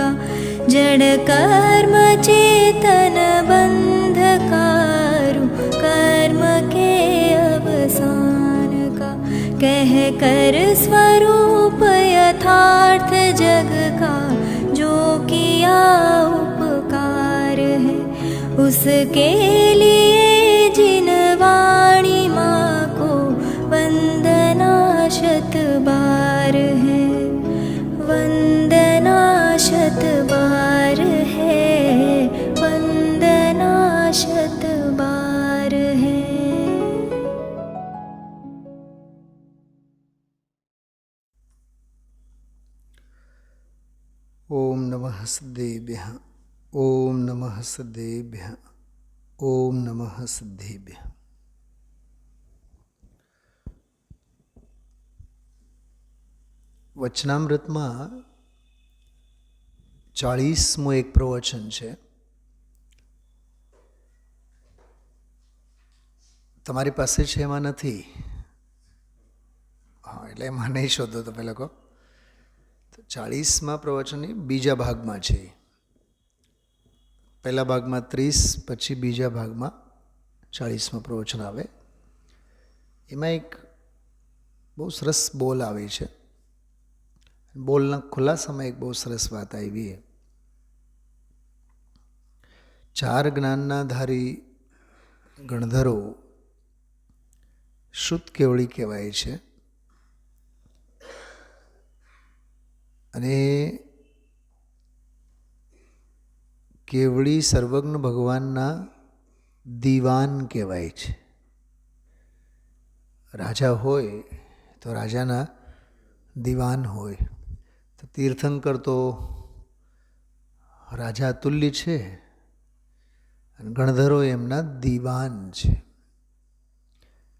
का जड़ कर्म चेतन बंधकारु कर्म के अवसान का कह कर स्वरूप यथार्थ जग का जो किया उपकार है उसके लिए जिन वाणी माँ को वंदना शत बार है वंदना शत बार है वंदना शत बार है। ओम नमः सिद्धेभ्यः ओम नमः सिद्धेभ्यः ओम नमः सिद्धेभ्यः। વચનામૃતમાં 40મું એક પ્રવચન છે. તમારી પાસે છે એમાં નથી? હા, એટલે એમાં નહીં શોધો તમે લોકો. 40મા પ્રવચનની બીજા ભાગમાં છે. પહેલા ભાગમાં 30, પછી બીજા ભાગમાં 40મા પ્રવચન આવે. એમાં એક બહુ સરસ બોલ આવે છે. બોલના ખુલાસામાં એક બહુ સરસ વાત આવી. 4 જ્ઞાનના ધારી ગણધરો શુદ્ધ કેવળી કહેવાય છે. અને કેવળી સર્વજ્ઞ ભગવાનના દીવાન કહેવાય છે. રાજા હોય તો રાજાના દીવાન હોય. તો તીર્થંકર તો રાજા તુલ્ય છે અને ગણધરો એમના દીવાન છે.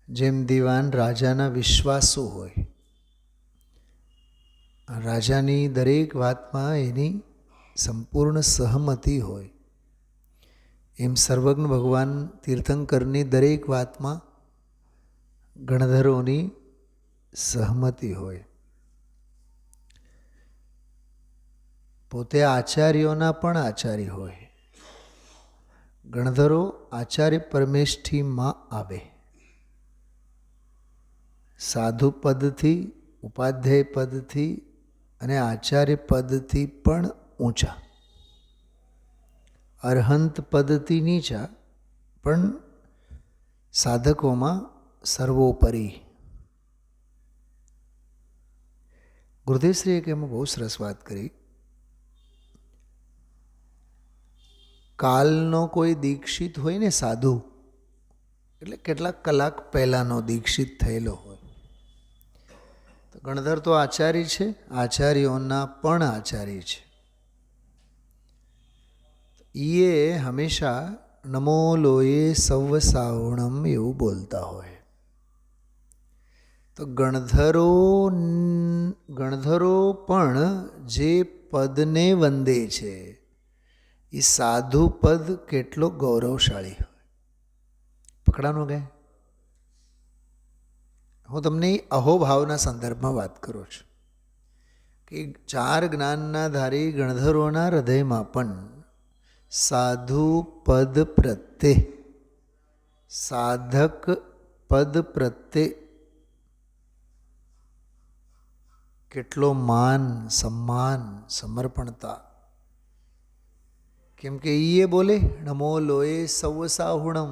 જેમ દીવાન રાજાના વિશ્વાસુ હોય, રાજાની દરેક વાતમાં એની સંપૂર્ણ સહમતિ હોય, એમ સર્વજ્ઞ ભગવાન તીર્થંકરની દરેક વાતમાં ગણધરોની સહમતિ હોય. પોતે આચાર્યોના પણ આચાર્ય હોય. ગણધરો આચાર્ય પરમેષ્ઠીમાં આવે. સાધુ પદથી, ઉપાધ્યાય પદથી અને આચાર્ય પદથી પણ ઊંચા, અરહંત પદથી નીચા, પણ સાધકોમાં સર્વોપરી. ગુરુદેવશ્રીએ એમાં બહુ સરસ વાત કરી. કાલનો કોઈ દીક્ષિત હોય ને સાધુ, એટલે કેટલાક કલાક પહેલાંનો દીક્ષિત થયેલો હોય. તો ગણધર તો આચાર્ય છે, આચાર્યોના પણ આચાર્ય છે. એ હંમેશા નમો લોએ સૌ સાવણમ એવું બોલતા હોય. તો ગણધરો પણ જે પદને વંદે છે એ સાધુ પદ કેટલો ગૌરવશાળી હોય. પકડાનો કે હું તમને અહોભાવના સંદર્ભમાં વાત કરું છું કે 4 જ્ઞાનના ધારી ગણધરોના હૃદયમાં પણ સાધુ પદ પ્રત્યે, સાધક પદ પ્રત્યે કેટલો માન, સન્માન, સમર્પણતા. કેમ કે એ બોલે નમો લોએ સૌ સાહુણમ.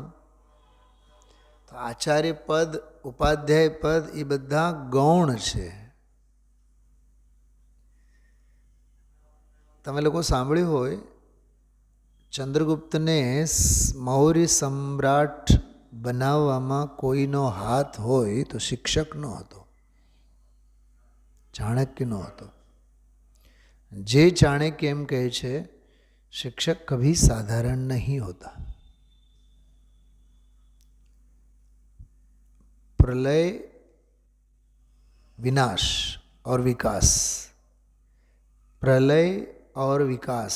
તો આચાર્ય પદ, ઉપાધ્યાય પદ એ બધા ગૌણ છે. તમે લોકો સાંભળ્યું હોય, ચંદ્રગુપ્તને મૌર્ય સમ્રાટ બનાવવામાં કોઈનો હાથ હોય તો શિક્ષકનો હતો, ચાણક્યનો હતો. જે ચાણક્ય એમ કહે છે शिक्षक कभी साधारण नहीं होता. प्रलय, विनाश और विकास, प्रलय और विकास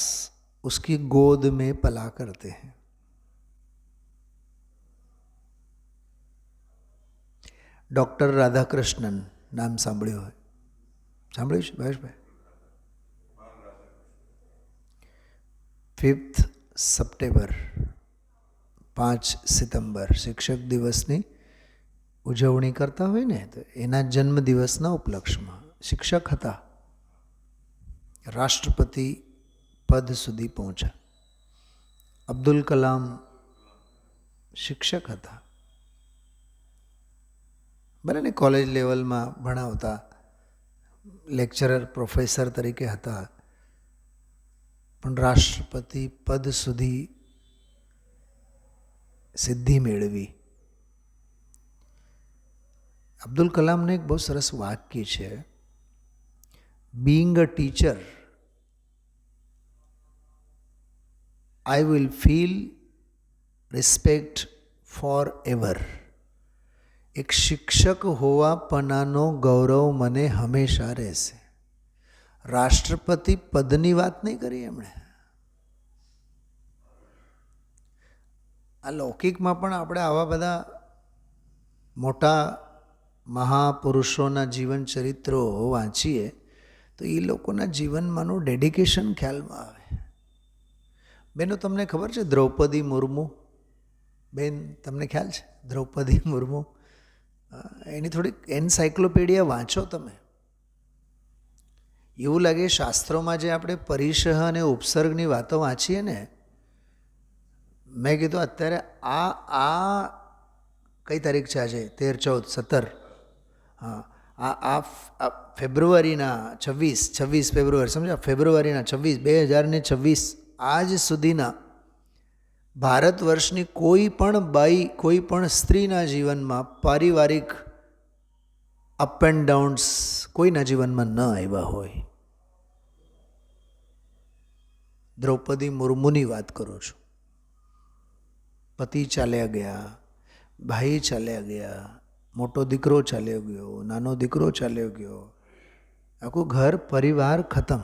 उसकी गोद में पला करते हैं. डॉक्टर राधाकृष्णन नाम સાંભળ્યું હોય? સાંભળ્યું છે ભાવેશભાઈ? 5 સપ્ટેમ્બર 5 સિતંબર શિક્ષક દિવસની ઉજવણી કરતા હોય ને, તો એના જન્મદિવસના ઉપલક્ષમાં શિક્ષક હતા, રાષ્ટ્રપતિ પદ સુધી પહોંચ્યા. અબ્દુલ કલામ શિક્ષક હતા, બરાબર ને, કોલેજ લેવલમાં ભણાવતા, લેક્ચરર પ્રોફેસર તરીકે હતા, પણ રાષ્ટ્રપતિ પદ સુધી સિદ્ધિ મેળવી. અબ્દુલ કલામનું એક બહુ સરસ વાક્ય છે, being a teacher I will feel respect forever. એક શિક્ષક હોવા પનાનો ગૌરવ મને હંમેશા રહેશે. રાષ્ટ્રપતિ પદની વાત નહીં કરી એમણે. આ લૌકિકમાં પણ આપણે આવા બધા મોટા મહાપુરુષોના જીવન ચરિત્રો વાંચીએ તો એ લોકોના જીવનમાંનું ડેડિકેશન ખ્યાલમાં આવે. બેનો, તમને ખબર છે દ્રૌપદી મુર્મુ? બેન, તમને ખ્યાલ છે દ્રૌપદી મુર્મુ? એની થોડીક એન્સાઇક્લોપીડિયા વાંચો તમે. એવું લાગે શાસ્ત્રોમાં જે આપણે પરિસહ અને ઉપસર્ગની વાતો વાંચીએ ને, મેં કીધું અત્યારે આ કઈ તારીખ છે આજે? 13, 14, 17, હા, આ ફેબ્રુઆરીના 26 ફેબ્રુઆરી, સમજ્યા? ફેબ્રુઆરીના 26, 2026 આજ સુધીના ભારત વર્ષની કોઈ પણ બાઈ, કોઈ પણ સ્ત્રીના જીવનમાં પારિવારિક અપ એન્ડ ડાઉન્સ કોઈના જીવનમાં ન આવ્યા હોય. દ્રૌપદી મુર્મુની વાત કરું છું. પતિ ચાલ્યા ગયા, ભાઈ ચાલ્યા ગયા, મોટો દીકરો ચાલ્યો ગયો, નાનો દીકરો ચાલ્યો ગયો, આખું ઘર પરિવાર ખતમ.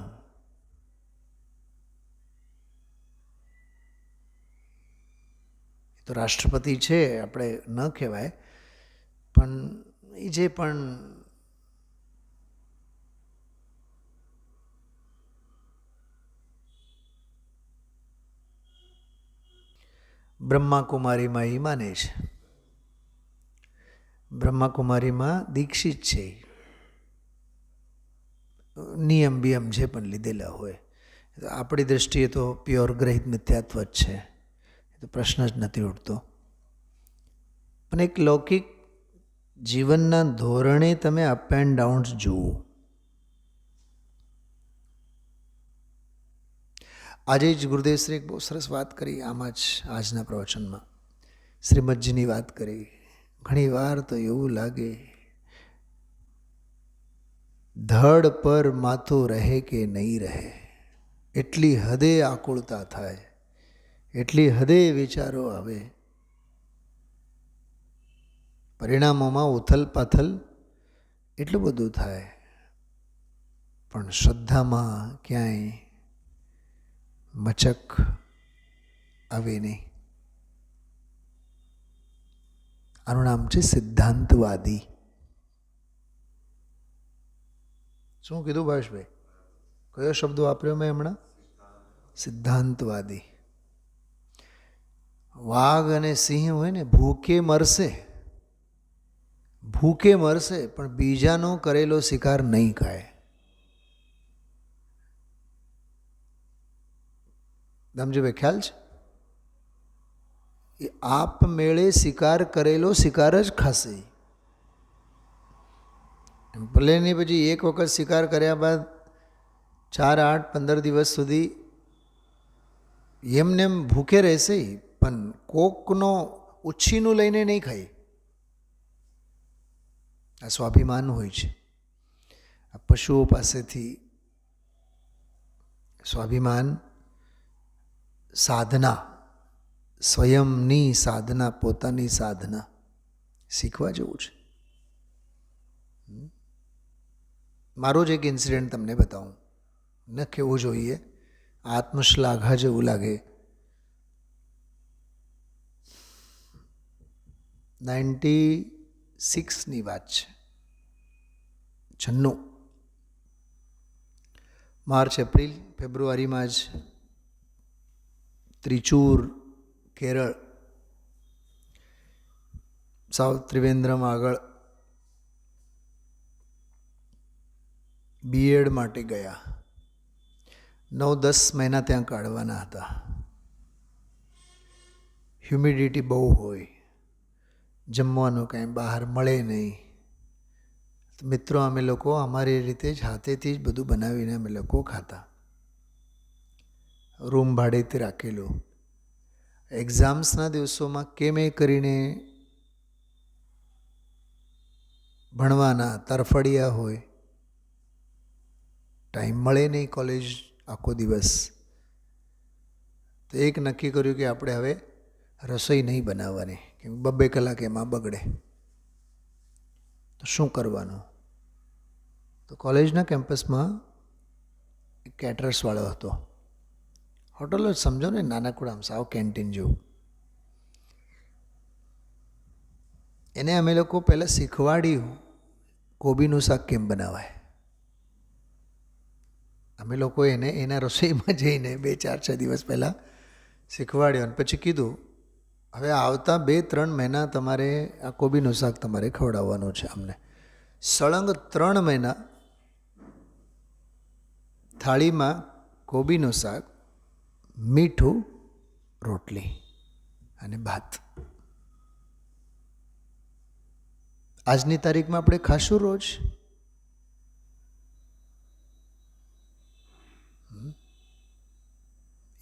તો રાષ્ટ્રપતિ છે, આપણે ન કહેવાય, પણ એ જે પણ બ્રહ્માકુમારીમાં એ માને છે. બ્રહ્માકુમારીમાં દીક્ષિત છે, નિયમ બિયમ જે પણ લીધેલા હોય. આપણી દૃષ્ટિએ તો પ્યોર ગ્રહિત મિથ્યાત્વ જ છે, તો પ્રશ્ન જ નથી ઉઠતો. પણ એક લૌકિક જીવનના ધોરણે તમે અપ એન્ડ ડાઉન્સ જુઓ. આજે જ ગુરુદેવશ્રી એક બહુ સરસ વાત કરી, આમાં જ આજના પ્રવચનમાં શ્રીમદજીની વાત કરી. ઘણી વાર તો એવું લાગે ધડ પર માથું રહે કે નહીં રહે, એટલી હદે આકુળતા થાય, એટલી હદે વિચારો આવે, પરિણામોમાં ઉથલ પાથલ એટલું બધું થાય, પણ શ્રદ્ધામાં ક્યાંય મચક આવે નહીં. આનું નામ છે સિદ્ધાંતવાદી. શું કીધું ભાવેશભાઈ? કયો શબ્દ વાપર્યો મેં હમણાં? સિદ્ધાંતવાદી. વાઘ અને સિંહ હોય ને, ભૂખે મરશે, ભૂખે મરશે, પણ બીજાનો કરેલો શિકાર નહીં ખાય. દમજીભાઈ ખ્યાલ છે? એ આપમેળે શિકાર કરેલો શિકાર જ ખાશે. ભલે ને પછી એક વખત શિકાર કર્યા બાદ 4, 8, 15 દિવસ સુધી એમને એમ ભૂખે રહેશે, પણ કોકનો ઉછીનું લઈને નહીં ખાય. આ સ્વાભિમાન હોય છે. આ પશુઓ પાસેથી સ્વાભિમાન, સાધના, સ્વયંની સાધના, પોતાની સાધના શીખવા જેવું છે. મારો જ એક ઇન્સિડન્ટ તમને બતાવું, ન કહેવું જોઈએ, આત્મશ્લાઘા જેવું લાગે. 96ની વાત છે, 96 માર્ચ, એપ્રિલ, ફેબ્રુઆરીમાં જ ત્રિચૂર, કેરળ, સાઉથ ત્રિવેન્દ્રમ આગળ બીએડ માટે ગયા. 9-10 મહિના ત્યાં કાઢવાના હતા. હ્યુમિડિટી બહુ હોય, જમવાનું કાંઈ બહાર મળે નહીં. મિત્રો અમે લોકો અમારી રીતે જ હાથેથી જ બધું બનાવીને અમે લોકો ખાતા. રૂમ ભાડેથી રાખેલું. એક્ઝામ્સના દિવસોમાં કેમે કરીને ભણવાના તરફડિયા હોય, ટાઈમ મળે નહીં કોલેજ આખો દિવસ. તો એક નક્કી કર્યું કે આપણે હવે રસોઈ નહીં બનાવવાની, કેમ 2 કલાક એમાં બગડે. તો શું કરવાનું? તો કોલેજના કેમ્પસમાં એક કેટરર્સવાળો હતો. હોટલ જ સમજો ને, નાનકડા સાવ કેન્ટીન જેવું. એને અમે લોકો પહેલાં શીખવાડ્યું કોબીનું શાક કેમ બનાવાય. અમે લોકો એને એના રસોઈમાં જઈને 2-4-6 દિવસ પહેલાં શીખવાડ્યો. અને પછી કીધું હવે આવતા 2-3 મહિના તમારે આ કોબીનું શાક તમારે ખવડાવવાનું છે અમને. સળંગ 3 મહિના થાળીમાં કોબીનું શાક, મીઠું, રોટલી અને ભાત. આજની તારીખમાં આપણે ખાશું રોજ?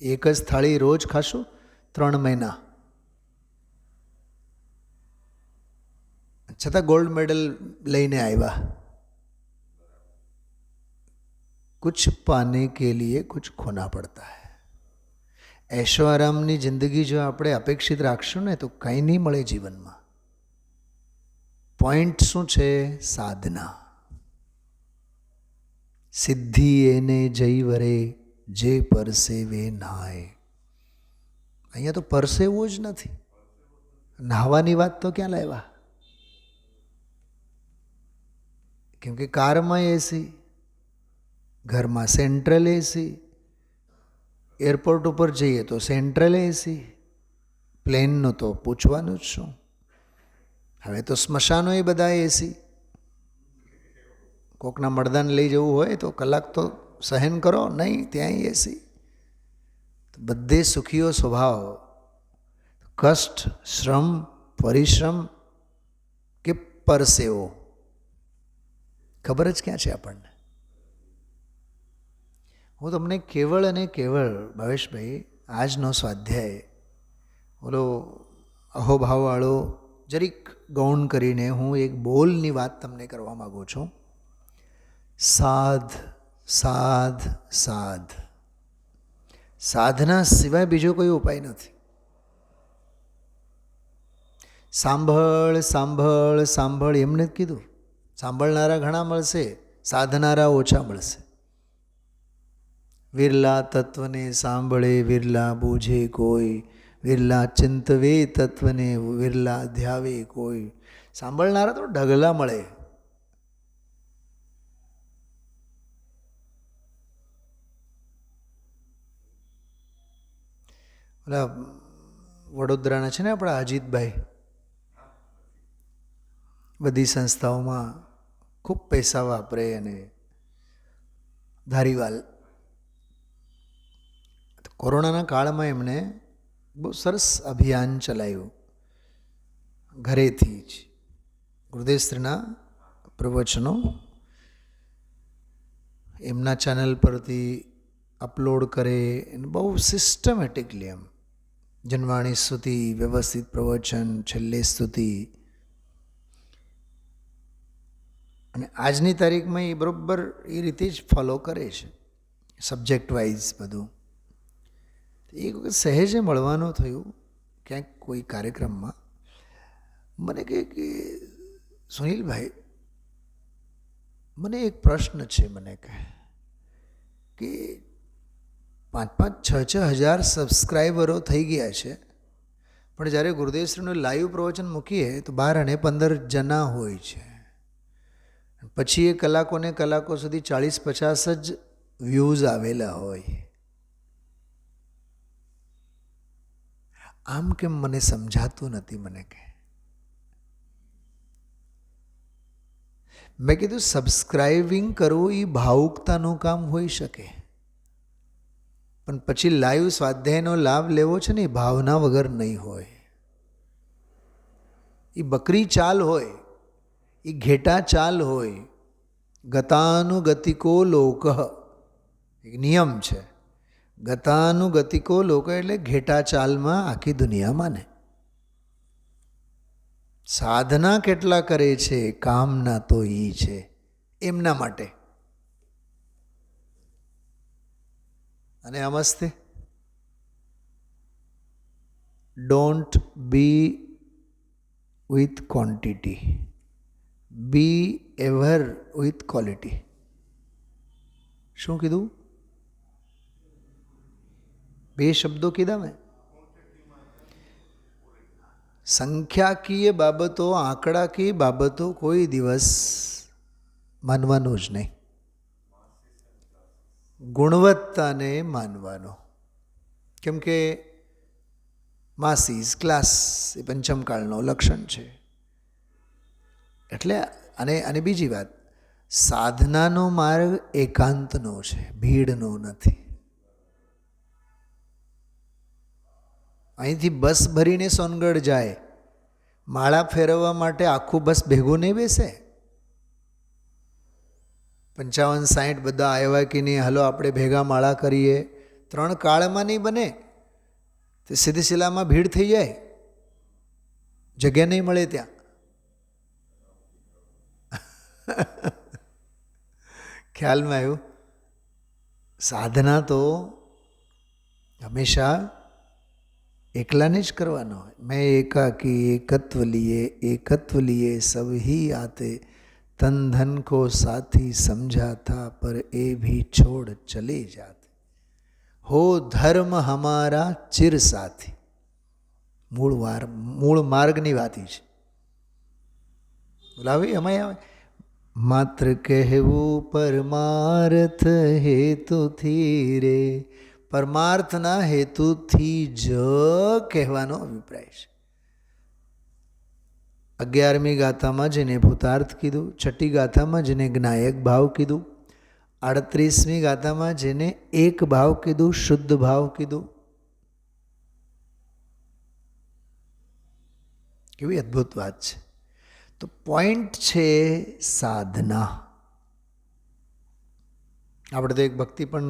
એક જ થાળી રોજ ખાશું 3 મહિના. છતાં ગોલ્ડ મેડલ લઈને આવ્યા. कुछ पाने के लिए कुछ खोना पड़ता है. ऐशो आरामनी जिंदगी जो આપણે અપેક્ષિત રાખશું ને તો કંઈ નહીં મળે જીવનમાં. પોઈન્ટ શું છે? સાધના. સિદ્ધિ એને જઈ વરે જે પરસેવે નાય. અહીંયા તો પરસેવું જ નથી. નાહવાની વાત તો ક્યાં લાવ્યા? કેમ કે કારમાં એસી, ઘરમાં સેન્ટ્રલ એસી, એરપોર્ટ ઉપર જઈએ તો સેન્ટ્રલ એસી, પ્લેનનું તો પૂછવાનું જ શું. હવે તો સ્મશાનો એ બધા એસી. કોકના મરદાને લઈ જવું હોય તો કલાક તો સહન કરો, નહીં ત્યાં એસી. બધે સુખીઓ સ્વભાવ. કષ્ટ, શ્રમ, પરિશ્રમ કે પરસેવો, ખબર જ ક્યાં છે આપણને. હું તમને કેવળ અને કેવળ ભાવેશભાઈ આજનો સ્વાધ્યાય ઓલો અહોભાવવાળો જરીક ગૌણ કરીને હું એક બોલની વાત તમને કરવા માગું છું. સાધ સાધ સાધ. સાધના સિવાય બીજો કોઈ ઉપાય નથી. સાંભળ સાંભળ સાંભળ એમને જ કીધું. સાંભળનારા ઘણા મળશે, સાધનારા ઓછા મળશે. વિરલા તત્વને સાંભળે વિરલા બૂઝે કોઈ, વિરલા ચિંતવે તત્વને વિરલા ધ્યાવે કોઈ. સાંભળનારા તો ઢગલા મળે. ઓલા વડોદરાના છે ને આપણા અજીતભાઈ, બધી સંસ્થાઓમાં ખૂબ પૈસા વાપરે અને ધારીવાલ. કોરોનાના કાળમાં એમણે બહુ સરસ અભિયાન ચલાવ્યું. ઘરેથી જ ગુરુદેવશ્રીના પ્રવચનો એમના ચેનલ પરથી અપલોડ કરે અને બહુ સિસ્ટમેટિકલી એમ જનવાણી સ્તુતિ, વ્યવસ્થિત પ્રવચન, છેલ્લે સ્તુતિ. અને આજની તારીખમાં એ બરાબર એ રીતે જ ફોલો કરે છે, સબ્જેક્ટ વાઇઝ બધું. એક વખત સહેજે મળવાનું થયું ક્યાંક કોઈ કાર્યક્રમમાં. મને કહે કે સુનિલભાઈ, મને એક પ્રશ્ન છે. મને કહે કે 5-6 હજાર સબસ્ક્રાઈબરો થઈ ગયા છે, પણ જ્યારે ગુરુદેવશ્રીનું લાઈવ પ્રવચન મૂકીએ તો 12 અને 15 જણા હોય છે. પછી એ કલાકોને કલાકો સુધી 40-50 જ વ્યૂઝ આવેલા હોય. આમ કેમ મને સમજાતું નથી, મને કે મેં કીધું સબસ્ક્રાઇબિંગ કરવું એ ભાવુકતાનું કામ હોઈ શકે, પણ પછી લાઈવ સ્વાધ્યાયનો લાભ લેવો છે ને એ ભાવના વગર નહીં હોય. એ બકરી ચાલ હોય, એ ઘેટા ચાલ હોય. ગતાનુગતિકો લોક એક નિયમ છે. ગતાનુગતિકો લોક એટલે ઘેટા ચાલમાં આખી દુનિયા માને. સાધના કેટલા કરે છે, કામના તો એ છે એમના માટે. અને નમસ્તે. Don't be with quantity, be ever with quality. શું કીધું? બે શબ્દો કીધા મેં. સંખ્યાકીય બાબતો, આંકડાકીય બાબતો કોઈ દિવસ માનવાનું જ નહીં. ગુણવત્તાને માનવાનો. કેમ કે માસીસ ક્લાસ એ પંચમકાળનો લક્ષણ છે. એટલે અને બીજી વાત, સાધનાનો માર્ગ એકાંતનો છે, ભીડનો નથી. અહીંથી બસ ભરીને સોનગઢ જાય, માળા ફેરવવા માટે આખું બસ ભેગું નહીં બેસે. 55-60 બધા આવ્યા કે નહીં, હલો આપણે ભેગા માળા કરીએ. 3 કાળમાં નહીં બને. તે સીધી શિલામાં ભીડ થઈ જાય, જગ્યા નહીં મળે ત્યાં. ખ્યાલમાં આવ્યું? સાધના તો હંમેશા એકલાને જ કરવાનો હોય. મેં એકાકી એકત્વ લીએ સબ ही आते, तन धन को साथी समझा था पर ए भी छोड़ चले जाते, हो धर्म हमारा चिर साथी. મૂળ માર્ગની વાત છે. બોલાવી અમાય આવે. માત્ર કહેવું પરમાર્થ હેતુથી રે, પરમાર્થના હેતુથી જ કહેવાનો અભિપ્રાય છે. 11મી ગાથામાં જેને ભૂતાર્થ કીધું, 6ઠી ગાથામાં જેને જ્ઞાયક ભાવ કીધું, 38મી ગાથામાં જેને એક ભાવ કીધું, શુદ્ધ ભાવ કીધું. કેવી અદ્ભુત વાત છે. તો પોઈન્ટ છે સાધના. આપણે તો એક ભક્તિ પણ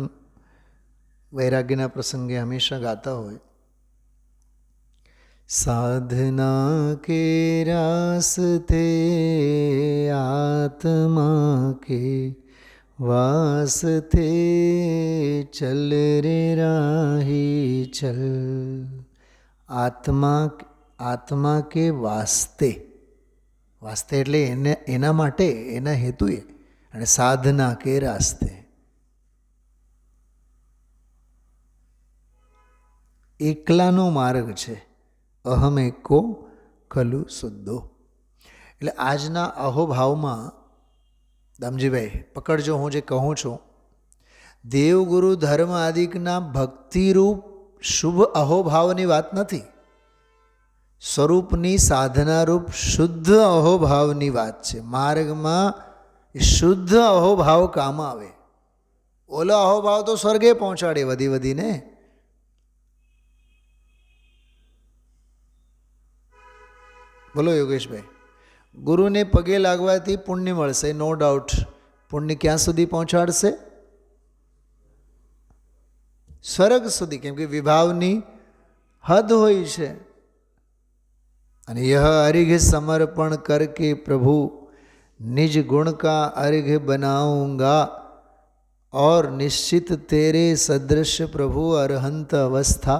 વૈરાગ્યના પ્રસંગે હંમેશા ગાતા હોય. साधना के रास्ते आत्मा के वास्ते चल रे राही चल. આત્મા કે વાસ્તે, વાસ્તે એટલે એના માટે, એના હેતુએ. અને સાધના કે રાસ્તે, એકલાનો માર્ગ છે. અહમ એકો ખલુ શુદ્ધો. એટલે આજના અહોભાવમાં દામજીભાઈ પકડજો, હું જે કહું છું, દેવગુરુ ધર્મ આદિકના ભક્તિરૂપ શુભ અહોભાવની વાત નથી. સ્વરૂપની સાધનારૂપ શુદ્ધ અહોભાવની વાત છે. માર્ગમાં શુદ્ધ અહોભાવ કામ આવે. ઓલો અહોભાવ તો સ્વર્ગે પહોંચાડે વધી વધીને. બોલો યોગેશભાઈ. ગુરુને પગે લાગવાથી પુણ્ય મળશે, નો ડાઉટ. પુણ્ય ક્યાં સુધી પહોંચાડશે? સ્વર્ગ સુધી. કેમ કે વિભાવની હદ હોય છે. અને यह अर्घ्य समर्पण करके प्रभु निज गुण का अर्घ्य बनाऊंगा और निश्चित तेरे सदृश प्रभु अरहंत अवस्था.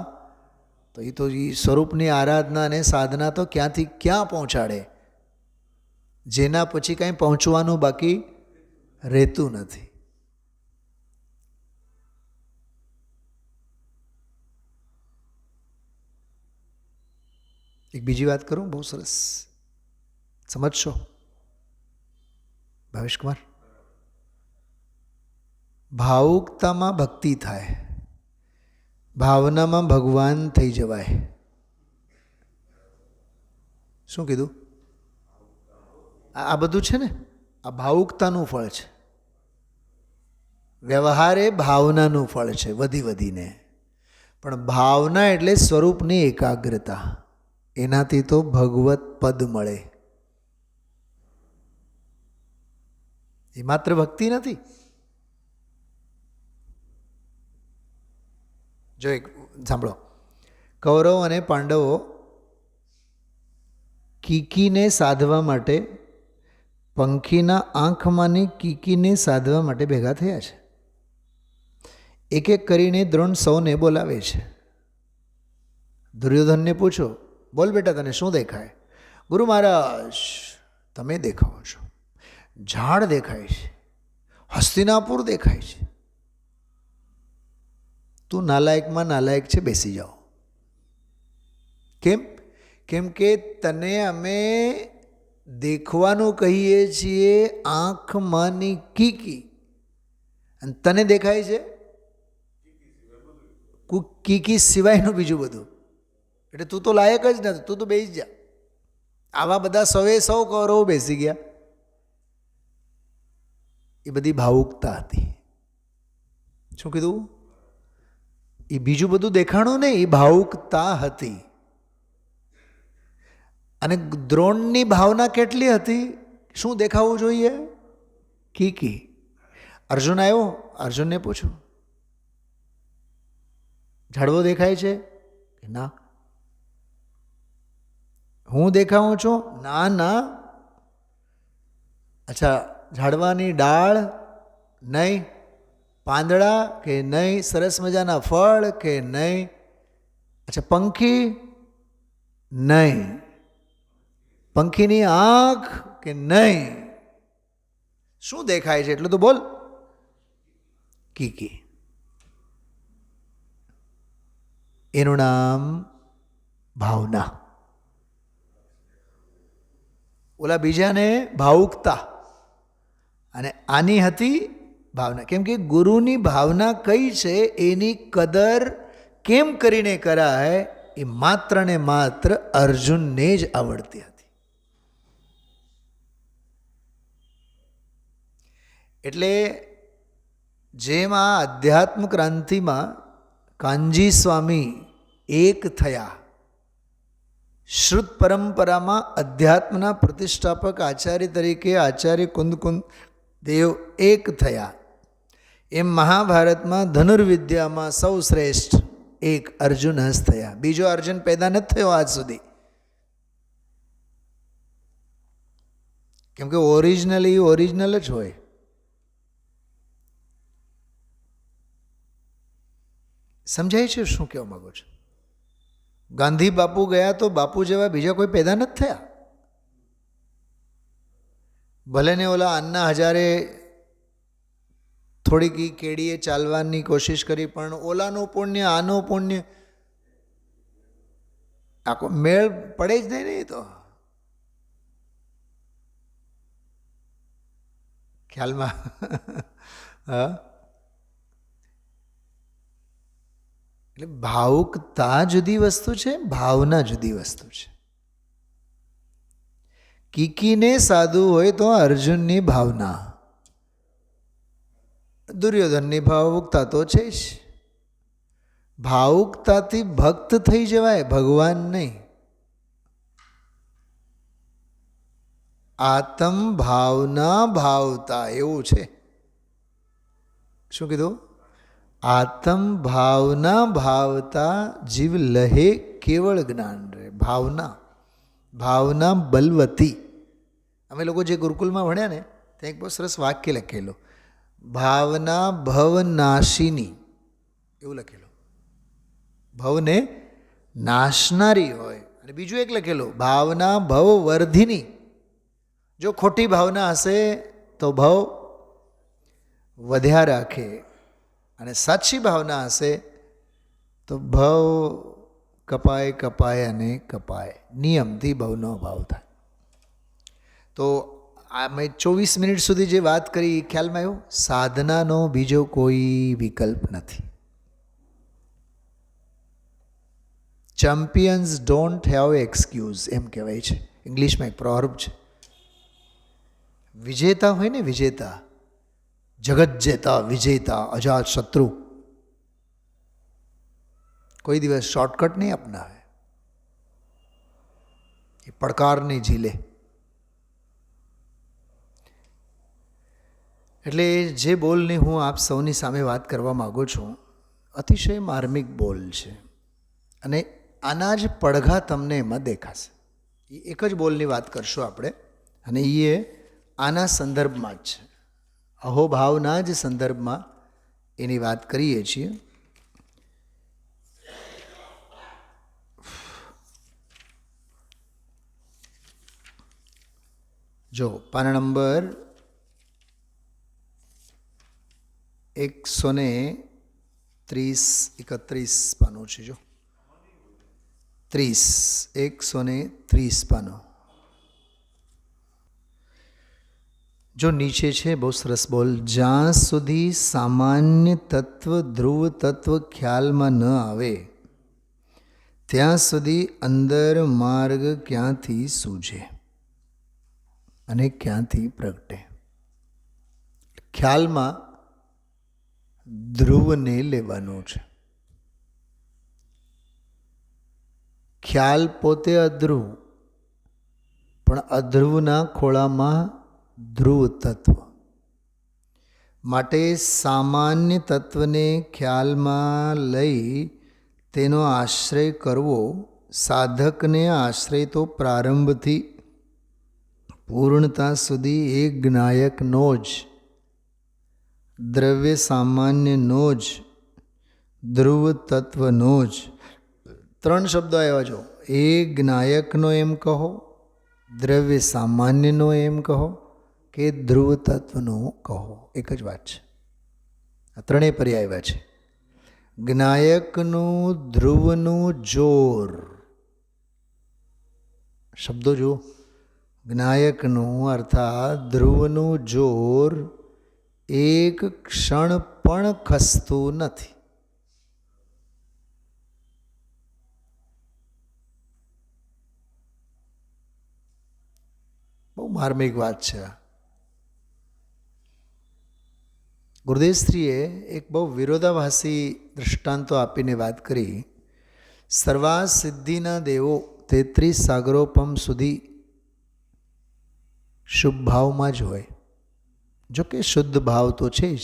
તો એ તો એ સ્વરૂપની આરાધના અને સાધના તો ક્યાંથી ક્યાં પહોંચાડે, જેના પછી કાંઈ પહોંચવાનું બાકી રહેતું નથી. એક બીજી વાત કરું, બહુ સરસ સમજશો ભાવેશકુમાર. ભાવુકતામાં ભક્તિ થાય, ભાવનામાં ભગવાન થઈ જવાય. શું કીધું? આ બધું છે ને, આ ભાવુકતાનું ફળ છે. વ્યવહાર એ ભાવનાનું ફળ છે વધી વધીને. પણ ભાવના એટલે સ્વરૂપની એકાગ્રતા. એનાથી તો ભગવત પદ મળે. એ માત્ર ભક્તિ નથી. જો એક સાંભળો, કૌરવ અને પાંડવો કીકીને સાધવા માટે, પંખીના આંખમાંની કીકીને સાધવા માટે ભેગા થયા છે. એક એક કરીને દ્રોણ સૌને બોલાવે છે. દુર્યોધનને પૂછો, બોલ બેટા તને શું દેખાય? ગુરુ મહારાજ તમે દેખાવો છો. ઝાડ દેખાય છે, હસ્તિનાપુર દેખાય છે. તું નાલાયકમાં નાલાયક છે, બેસી જાઓ. કેમ? કેમ કે તને અમે દેખવાનું કહીએ છીએ આંખમાંની કીકી, અને તને દેખાય છે કીકી સિવાયનું બીજું બધું. એટલે તું તો લાયક જ નથી, તું તો બેસી જા. આવા બધા સૌએ સૌ કૌરવો બેસી ગયા. એ બધી ભાવુકતા હતી. શું કીધું? એ બીજું બધું દેખાણું નહીં, એ ભાવુકતા હતી. અને દ્રોણની ભાવના કેટલી હતી? શું દેખાવું જોઈએ? કીકી. અર્જુન આવ્યો, અર્જુનને પૂછો, ઝાડવો દેખાય છે કે ના? હું દેખાઉં છું? ના ના. અચ્છા, ઝાડવાની ડાળ નહીં? પાંદડા કે નહીં? સરસ મજાના ફળ કે નહીં? અચ્છા, પંખી નહીં? પંખીની આંખ કે નહીં? શું દેખાય છે એટલું તો બોલ. કીકી. એનું નામ ભાવના. ઓલા બીજાને ભાવુકતા, અને આની હતી ભાવના. કેમ કે ગુરુની ભાવના કઈ છે એની કદર કેમ કરીને કરાય એ માત્ર ને માત્ર અર્જુનને જ આવડતી હતી. એટલે જેમ આ અધ્યાત્મ ક્રાંતિમાં કાનજી સ્વામી એક થયા, શ્રુત પરંપરામાં અધ્યાત્મના પ્રતિષ્ઠાપક આચાર્ય તરીકે આચાર્ય કુંદકુંદ દેવ એક થયા, એમ મહાભારતમાં ધનુર્વિદ્યામાં સૌ શ્રેષ્ઠ એક અર્જુન જ થયા. બીજો અર્જુન પેદા નથી થયો આજ સુધી. કેમ કે ઓરિજિનલી ઓરિજિનલ જ હોય. સમજાય છે શું કહેવા માગો છો? ગાંધી બાપુ ગયા તો બાપુ જેવા બીજા કોઈ પેદા નથી થયા. ભલે ને ઓલા અન્ના હજારે થોડીક કેડીએ ચાલવાની કોશિશ કરી, પણ ઓલાનું પુણ્ય આનું પુણ્ય આખો મેળ પડે જ નહીં. નહીં તો ખ્યાલમાં હા. એટલે ભાવુકતા જુદી વસ્તુ છે, ભાવના જુદી વસ્તુ છે. કીકીને સાધું હોય તો અર્જુનની ભાવના, દુર્યોધનની ભાવુકતા તો છે જ. ભાવુકતાથી ભક્ત થઈ જવાય, ભગવાન નહીં. આત્મ ભાવના ભાવતા એવું છે. શું કીધું? આત્મ ભાવના ભાવતા જીવ લહે કેવળ જ્ઞાન રહે. ભાવના, ભાવના બલવતી. અમે લોકો જે ગુરુકુલમાં ભણ્યા ને ત્યાં એક બહુ સરસ વાક્ય લખેલું, ભાવના ભવનાશિની, એવું લખેલું. ભવને નાશનારી હોય. અને બીજું એક લખેલું, ભાવના ભવવર્ધિની. જો ખોટી ભાવના હશે તો ભવ વધ્યા રાખે, અને સાચી ભાવના હશે તો ભવ કપાય કપાય અને કપાય. નિયમથી ભવનો અભાવ થાય. તો આ મેં 24 મિનિટ સુધી જે વાત કરી એ ખ્યાલમાં આવ્યું? સાધનાનો બીજો કોઈ વિકલ્પ નથી. ચેમ્પિયન્સ ડોન્ટ હેવ એક્સક્યુઝ એમ કહેવાય છે. ઇંગ્લિશમાં એક પ્રોવર્બ છે, વિજેતા હોય ને વિજેતા, જગત જેતા વિજેતા અજાત શત્રુ, કોઈ દિવસ શોર્ટકટ નહીં અપનાવે, એ પડકાર નહીં ઝીલે. એટલે જે બોલની હું આપ સૌની સામે વાત કરવા માગું છું, અતિશય માર્મિક બોલ છે અને આના જ પડઘા તમને એમાં દેખાશે. એ એક જ બોલની વાત કરશું આપણે અને એ આના સંદર્ભમાં જ છે, અહોભાવના જ સંદર્ભમાં એની વાત કરીએ છીએ. જો પાના નંબર 131 પાનું છે, જો 130 પાનો. જો નીચે છે, બહુ સરસ બોલ, જ્યાં સુધી સામાન્ય તત્વ ધ્રુવ તત્વ ખ્યાલમાં ન આવે ત્યાં સુધી અંદર માર્ગ ક્યાંથી સૂઝે અને ક્યાંથી પ્રગટે. ખ્યાલમાં ધ્રુવને લેવાનું છે. ખ્યાલ પોતે અધ્રુવ, પણ અધ્રુવના ખોળામાં ધ્રુવ તત્વ. માટે સામાન્ય તત્વને ખ્યાલમાં લઈ તેનો આશ્રય કરવો સાધકને આશ્રય તો પ્રારંભથી પૂર્ણતા સુધી એક જ્ઞાયકનો જ, દ્રવ્ય સામાન્યનો જ, ધ્રુવ તત્વનો જ. 3 શબ્દો આવ્યા છો, એક જ્ઞાયકનો એમ કહો, દ્રવ્ય સામાન્યનો એમ કહો કે ધ્રુવ તત્વનો કહો, એક જ વાત છે. આ ત્રણેય પર્યાય આવ્યા છે. જ્ઞાયકનું ધ્રુવનું જોર, શબ્દો જુઓ, જ્ઞાયકનું અર્થાત ધ્રુવનું જોર એક ક્ષણ પણ ખસતું નથી. બહુ માર્મિક વાત છે. ગુરુદેવશ્રીએ એક બહુ વિરોધાભાસી દૃષ્ટાંતો આપીને વાત કરી. સર્વા સિદ્ધિના દેવો 33 સાગરોપમ સુધી શુભ ભાવમાં જ હોય. જો કે શુદ્ધ ભાવ તો છે જ,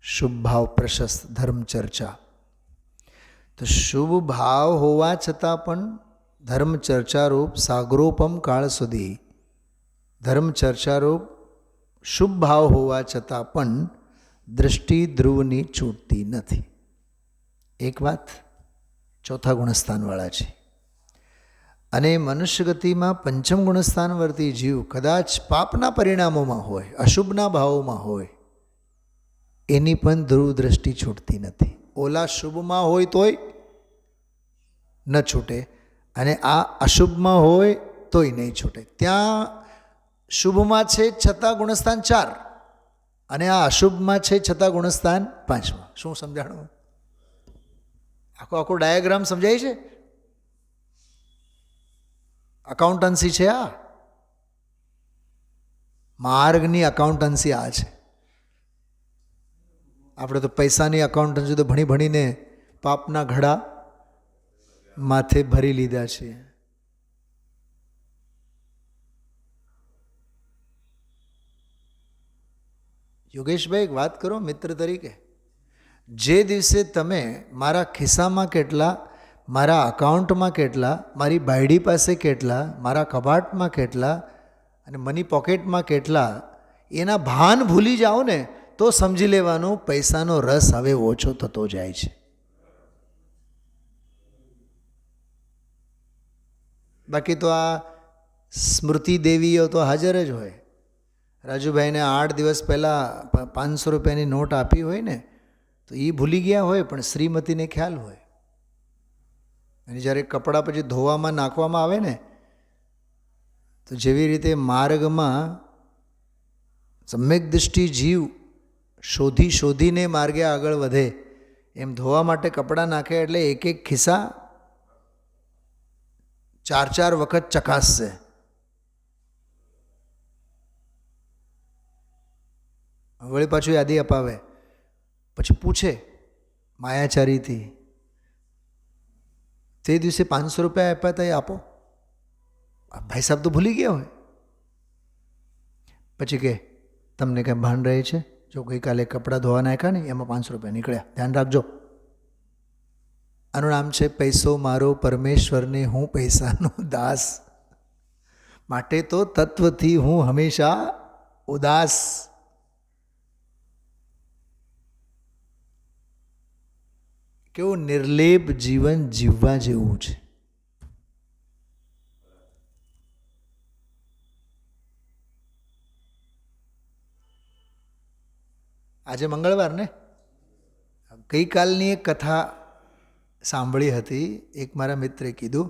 શુભ ભાવ પ્રશસ્ત ધર્મ ચર્ચા. તો શુભ ભાવ હોવા છતાં પણ ધર્મ ચર્ચારૂપ સાગરોપમ કાળ સુધી, ધર્મ ચર્ચારૂપ શુભ ભાવ હોવા છતાં પણ દૃષ્ટિ ધ્રુવની છૂટતી નથી. એક વાત ચોથા ગુણસ્થાનવાળા છે. અને મનુષ્ય ગતિમાં પંચમ ગુણસ્થાનવર્તી જીવ કદાચ પાપના પરિણામોમાં હોય, અશુભના ભાવોમાં હોય, એની પણ ધ્રુવ દૃષ્ટિ છૂટતી નથી. ઓલા શુભમાં હોય તોય ન છૂટે અને આ અશુભમાં હોય તોય નહીં છૂટે. ત્યાં શુભમાં છે છતાં ગુણસ્થાન 4 અને આ અશુભમાં છે છતાં ગુણસ્થાન 5માં. શું સમજાણું? આખો ડાયાગ્રામ સમજાય છે? અકાઉન્ટન્સી છે આ, માર્ગની અકાઉન્ટન્સી આ છે. આપણે તો પૈસાની અકાઉન્ટન્સી તો ભણીને પાપના ઘડા માથે ભરી લીધા છે. યોગેશભાઈ એક વાત કરો મિત્ર તરીકે, જે દિવસે તમે મારા ખિસ્સામાં કેટલા, મારા અકાઉન્ટમાં કેટલા, મારી બાયડી પાસે કેટલા, મારા કબાટમાં કેટલા અને મની પોકેટમાં કેટલા, એના ભાન ભૂલી જાઓ ને તો સમજી લેવાનું પૈસાનો રસ હવે ઓછો થતો જાય છે. બાકી તો આ સ્મૃતિ દેવીઓ તો હાજર જ હોય. રાજુભાઈને 8 દિવસ પહેલાં 500 રૂપિયાની નોટ આપી હોય ને તો એ ભૂલી ગયા હોય, પણ શ્રીમતીને ખ્યાલ હોય. અને જ્યારે કપડાં પછી ધોવામાં નાખવામાં આવે ને તો જેવી રીતે માર્ગમાં સમ્યક દૃષ્ટિ જીવ શોધીને માર્ગે આગળ વધે, એમ ધોવા માટે કપડાં નાખે એટલે એક ખિસ્સા 4 વખત ચકાસશે વળી પાછું યાદી અપાવે, પછી પૂછે માયાચારીથી, તે દિવસે 500 રૂપિયા આપ્યા હતા એ આપો. ભાઈ સાહેબ તો ભૂલી ગયા હોય. પછી કે તમને કંઈ ભાન રહે છે? જો ગઈકાલે કપડાં ધોવા નાખ્યા ને એમાં 500 રૂપિયા નીકળ્યા, ધ્યાન રાખજો. આનું નામ છે પૈસો મારો પરમેશ્વરને હું પૈસાનો દાસ, માટે તો તત્વથી હું હંમેશા ઉદાસ. કેવું નિર્લેપ જીવન જીવવા જેવું છે. આજે મંગળવાર ને, ગઈકાલની એક કથા સાંભળી હતી. એક મારા મિત્રે કીધું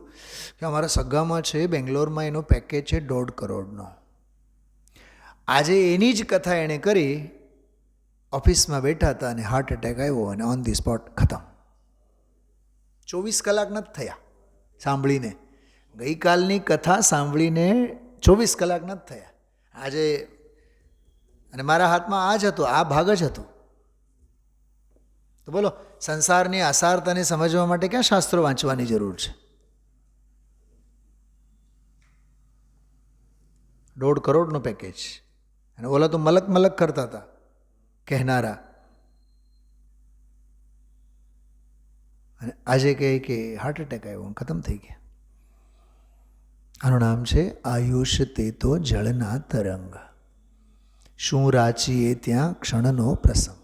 કે અમારા સગામાં છે બેંગ્લોરમાં, એનો પેકેજ છે 1.5 કરોડનો. આજે એની જ કથા એણે કરી. ઓફિસમાં બેઠા હતા અને હાર્ટ એટેક આવ્યો અને ઓન ધી સ્પોટ ખતમ. 24 કલાક નથી થયા સાંભળીને. ગઈકાલની કથા સાંભળીને 24 કલાક નથી થયા. આજે અને મારા હાથમાં આ જ હતો, આ ભાગ જ હતો. તો બોલો, સંસારની આસારતાને સમજવા માટે ક્યાં શાસ્ત્રો વાંચવાની જરૂર છે? 1.5 કરોડનો પેકેજ, અને ઓલા તો મલક મલક કરતા હતા કહેનારા. અને આજે કહે કે હાર્ટ એટેક આવ્યો, ખતમ થઈ ગયા. આનું નામ છે આયુષ તે તો જળના તરંગ, શું રાચીએ ત્યાં ક્ષણનો પ્રસંગ.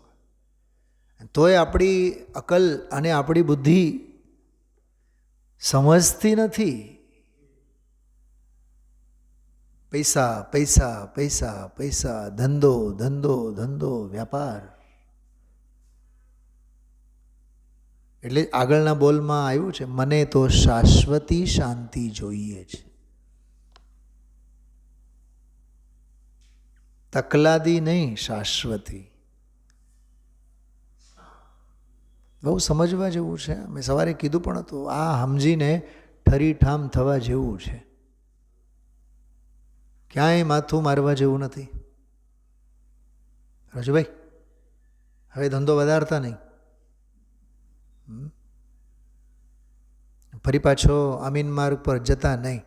તોય આપણી અકલ અને આપણી બુદ્ધિ સમજતી નથી. પૈસા પૈસા પૈસા પૈસા, ધંધો ધંધો ધંધો, વ્યાપાર. એટલે આગળના બોલમાં આવ્યું છે, મને તો શાશ્વતી શાંતિ જોઈએ છે. તકલાદી નહીં, શાશ્વતી. બહુ સમજવા જેવું છે. મેં સવારે કીધું પણ હતું, આ સમજીને ઠરીઠામ થવા જેવું છે. ક્યાંય માથું મારવા જેવું નથી. રાજુભાઈ, હવે ધંધો વધારતા નહીં. ફરી પાછો અમીન માર્ગ પર જતા નહીં.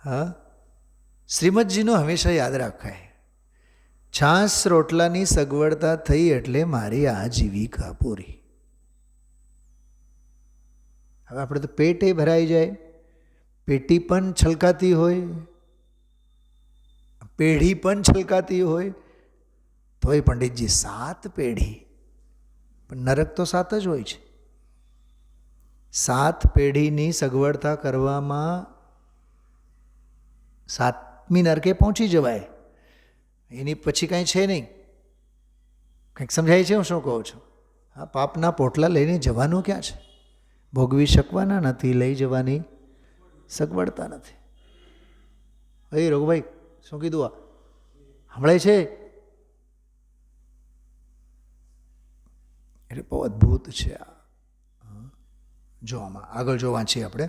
હા, શ્રીમદજીનો હંમેશા યાદ રાખાય. છાસ રોટલાની સગવડતા થઈ એટલે મારી આજીવિકા પૂરી. હવે આપણે તો પેટે ભરાઈ જાય, પેટી પણ છલકાતી હોય, પેઢી પણ છલકાતી હોય, તોય પંડિતજી 7 પેઢી. પણ નરક તો 7 જ હોય છે. 7 પેઢીની સગવડતા કરવામાં 7મી નરકે પહોંચી જવાય. એની પછી કાંઈ છે નહીં. કંઈક સમજાય છે હું શું કહું છું? હા, પાપના પોટલા લઈને જવાનું ક્યાં છે? ભોગવી શકવાના નથી, લઈ જવાની સગવડતા નથી. એ રઘુભાઈ શું કીધું? આ સંભળાય છે? એટલે બહુ અદ્ભુત છે આ. જો આમાં આગળ જો વાંચીએ આપણે.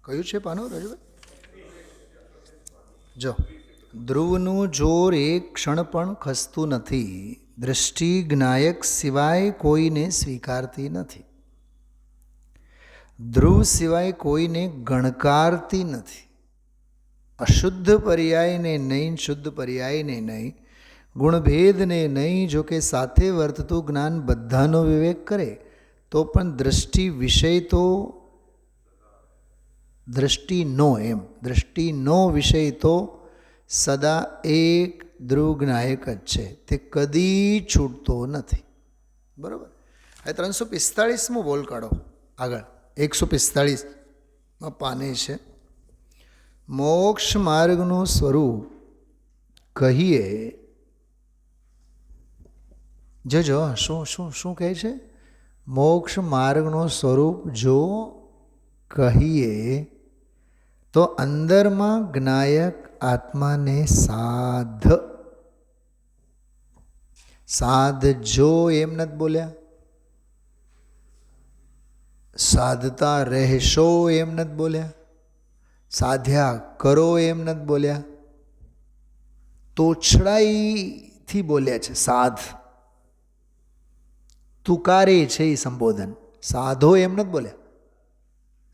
કયું છે પાનું રજુભાઈ? જો, ધ્રુવનું જોર એક ક્ષણ પણ ખસતું નથી, દૃષ્ટિ જ્ઞાયક સિવાય કોઈને સ્વીકારતી નથી, ધ્રુવ સિવાય કોઈને ગણકારતી નથી, અશુદ્ધ પર્યાયને નહીં, શુદ્ધ પર્યાયને નહીં, ગુણભેદને નહીં. જો કે સાથે વર્તતું જ્ઞાન બધાનો વિવેક કરે તો પણ દ્રષ્ટિનો વિષય તો સદા એક ધ્રુવ જ્ઞાયક જ છે, તે કદી છૂટતો નથી. બરાબર? હવે 345મો બોલ કાઢો આગળ. 145માં પાને છે, મોક્ષ માર્ગનું સ્વરૂપ કહીએ. જજો શું શું શું કહે છે? મોક્ષ માર્ગનું સ્વરૂપ જો કહીએ તો અંદરમાં જ્ઞાયક આત્માને સાધજો એમ નથી બોલ્યા, સાધતા રહેશો એમ નથી બોલ્યા, સાધ્યા કરો એમ નથી બોલ્યા, તોછડાઈથી બોલ્યા છે સાધ. તુકારે છે એ સંબોધન. સાધો એમ નથી બોલ્યા,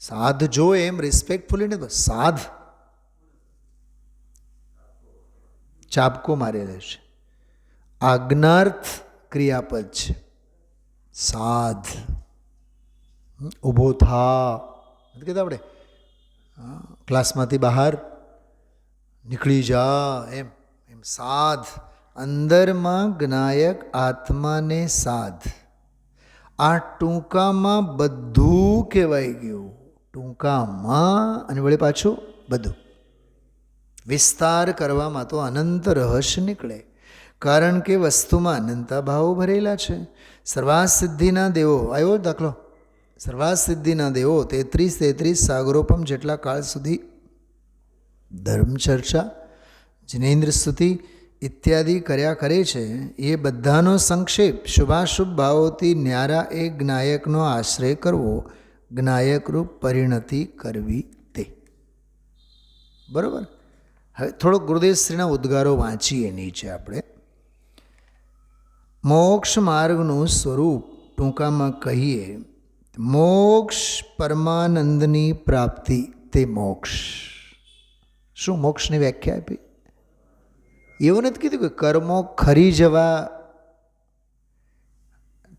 સાધજો એમ રિસ્પેક્ટફુલી નથી બોલ્યા, સાધ ચાપકો મારેલો છે. આજ્ઞાર્થ ક્રિયાપદ છે. સાધ ઊભો થા નથી કહેતા આપણે, ક્લાસમાંથી બહાર નીકળી જા એમ એમ. સાધ અંદરમાં જ્ઞાયક આત્માને સાધ. આ ટૂંકામાં બધું કહેવાય ગયું. ટૂંકામાં અને વળી પાછું બધું. વિસ્તાર કરવામાં તો અનંત રહસ્ય નીકળે, કારણ કે વસ્તુમાં અનંતા ભાવો ભરેલા છે. સર્વાસિદ્ધિના દેવો આવ્યો દાખલો. સર્વાસિદ્ધિના દેવો 33 સાગરોપમ જેટલા કાળ સુધી ધર્મચર્ચા, જિનેન્દ્ર સ્તુતિ ઇત્યાદિ કર્યા કરે છે. એ બધાનો સંક્ષેપ શુભાશુભ ભાવોથી ન્યારા એ જ્ઞાયકનો આશ્રય કરવો, જ્ઞાયકરૂપ પરિણતિ કરવી તે. બરાબર. હવે થોડોક ગુરુદેવશ્રીના ઉદ્ગારો વાંચીએ નીચે આપણે. મોક્ષ માર્ગનું સ્વરૂપ ટૂંકામાં કહીએ, મોક્ષ પરમાનંદની પ્રાપ્તિ તે મોક્ષ. શું મોક્ષની વ્યાખ્યા આપી? એવું નથી કીધું કે કર્મો ખરી જવા,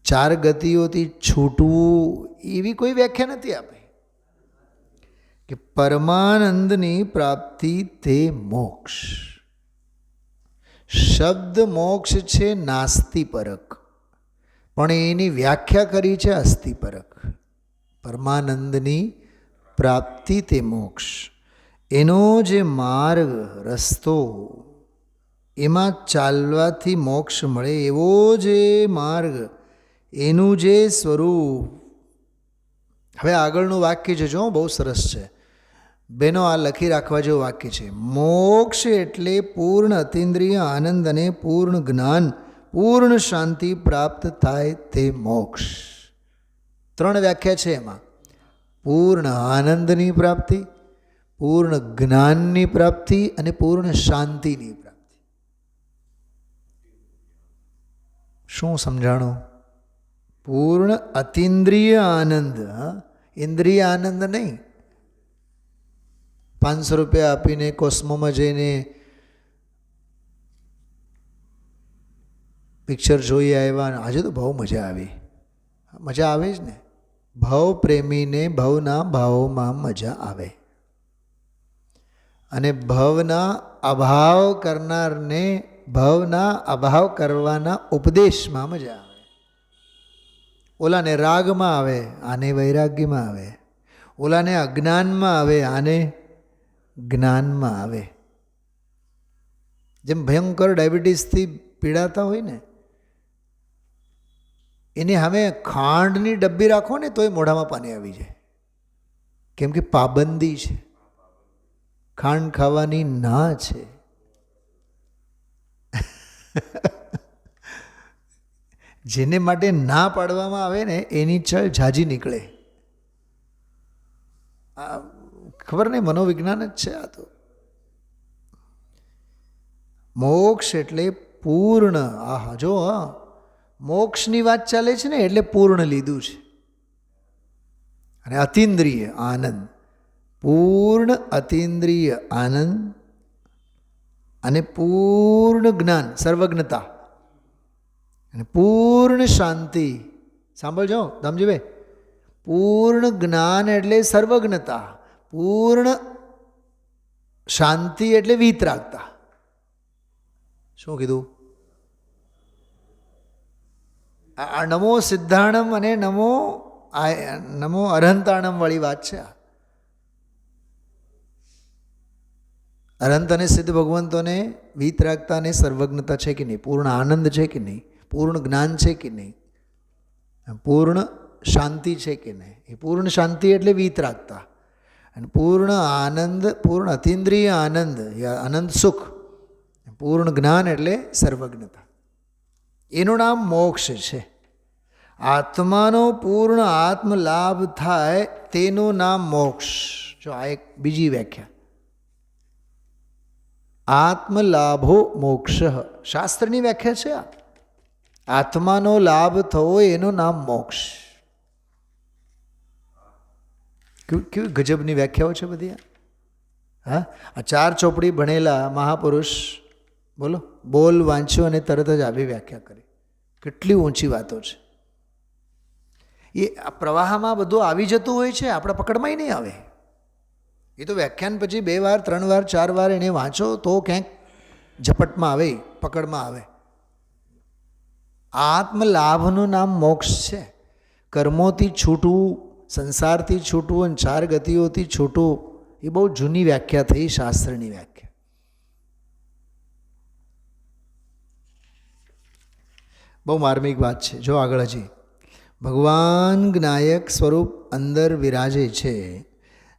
4 ગતિઓથી છૂટવું, એવી કોઈ વ્યાખ્યા નથી આપી. કે પરમાનંદની પ્રાપ્તિ તે મોક્ષ. શબ્દ મોક્ષ છે નાસ્તિપરક, પણ એની વ્યાખ્યા કરી છે અસ્થિપરક. પરમાનંદની પ્રાપ્તિ તે મોક્ષ. એનો જે માર્ગ, રસ્તો, એમાં ચાલવાથી મોક્ષ મળે એવો જે માર્ગ, એનું જે સ્વરૂપ. હવે આગળનું વાક્ય છે જો, બહુ સરસ છે બેનો, આ લખી રાખવા જેવું વાક્ય છે. મોક્ષ એટલે પૂર્ણ અતિન્દ્રિય આનંદ અને પૂર્ણ જ્ઞાન, પૂર્ણ શાંતિ પ્રાપ્ત થાય તે મોક્ષ. 3 વ્યાખ્યા છે એમાં. પૂર્ણ આનંદની પ્રાપ્તિ, પૂર્ણ જ્ઞાનની પ્રાપ્તિ અને પૂર્ણ શાંતિની પ્રાપ્તિ. શું સમજાણું? પૂર્ણ અતિન્દ્રિય આનંદ, ઇન્દ્રિય આનંદ નહીં. 500 રૂપિયા આપીને કોસ્મોમાં જઈને પિક્ચર જોઈ આવ્યા, આજે તો બહુ મજા આવી. મજા આવે જ ને. ભાવ પ્રેમીને ભવના ભાવોમાં મજા આવે, અને ભવના અભાવ કરનારને ભવના અભાવ કરવાના ઉપદેશમાં મજા આવે. ઓલાને રાગમાં આવે, આને વૈરાગ્યમાં આવે. ઓલાને અજ્ઞાનમાં આવે, આને જ્ઞાનમાં આવે. જેમ ભયંકર ડાયાબિટીસથી પીડાતા હોય ને, એની સામે ખાંડની ડબ્બી રાખો ને તોય મોઢામાં પાણી આવી જાય. કેમ કે પાબંદી છે, ખાંડ ખાવાની ના છે. જેને માટે ના પાડવામાં આવે ને એની ચળ ઝાજી નીકળે. આ ખબર નહીં, મનોવિજ્ઞાન જ છે આ તો. મોક્ષ એટલે પૂર્ણ. આહા જો, હા, મોક્ષની વાત ચાલે છે ને એટલે પૂર્ણ લીધું છે. અને અતિન્દ્રિય આનંદ, પૂર્ણ અતિન્દ્રિય આનંદ અને પૂર્ણ જ્ઞાન, સર્વજ્ઞતા અને પૂર્ણ શાંતિ. સાંભળજો ધમજીભાઈ, પૂર્ણ જ્ઞાન એટલે સર્વજ્ઞતા, પૂર્ણ શાંતિ એટલે વિતરાગતા. શું કીધું? આ નમો સિદ્ધાણમ અને નમો અરહંતાણમ વાળી વાત છે. અનંત અને સિદ્ધ ભગવંતોને વિતરાગતા અને સર્વજ્ઞતા છે કે નહીં? પૂર્ણ આનંદ છે કે નહીં? પૂર્ણ જ્ઞાન છે કે નહીં? પૂર્ણ શાંતિ છે કે નહીં. એ પૂર્ણ શાંતિ એટલે વીતરાગતા, અને પૂર્ણ આનંદ, પૂર્ણ અતિન્દ્રિય આનંદ, આનંદ સુખ, પૂર્ણ જ્ઞાન એટલે સર્વજ્ઞતા. એનું નામ મોક્ષ છે. આત્માનો પૂર્ણ આત્મલાભ થાય તેનું નામ મોક્ષ. જો આ એક બીજી વ્યાખ્યા, આત્મલાભો મોક્ષ, શાસ્ત્રની વ્યાખ્યા છે આ. આત્માનો લાભ થવો એનું નામ મોક્ષ. કેવી ગજબની વ્યાખ્યાઓ છે બધી. હા, આ 4 ચોપડી ભણેલા મહાપુરુષ બોલો, બોલ વાંચ્યો અને તરત જ આવી વ્યાખ્યા કરી. કેટલી ઊંચી વાતો છે. એ આ પ્રવાહમાં બધું આવી જતું હોય છે, આપણા પકડમાં નહીં આવે. એ તો વ્યાખ્યાન પછી 2 વાર 3 વાર 4 વાર એને વાંચો તો ક્યાંક ઝપટમાં આવે, પકડમાં આવે. આત્મલાભનું નામ મોક્ષ છે. કર્મોથી છૂટવું, સંસારથી છૂટવું અને 4 ગતિઓથી છૂટવું, એ બહુ જૂની વ્યાખ્યા થઈ, શાસ્ત્રની વ્યાખ્યા. બહુ માર્મિક વાત છે. જો આગળ હજી ભગવાન જ્ઞાયક સ્વરૂપ અંદર વિરાજે છે.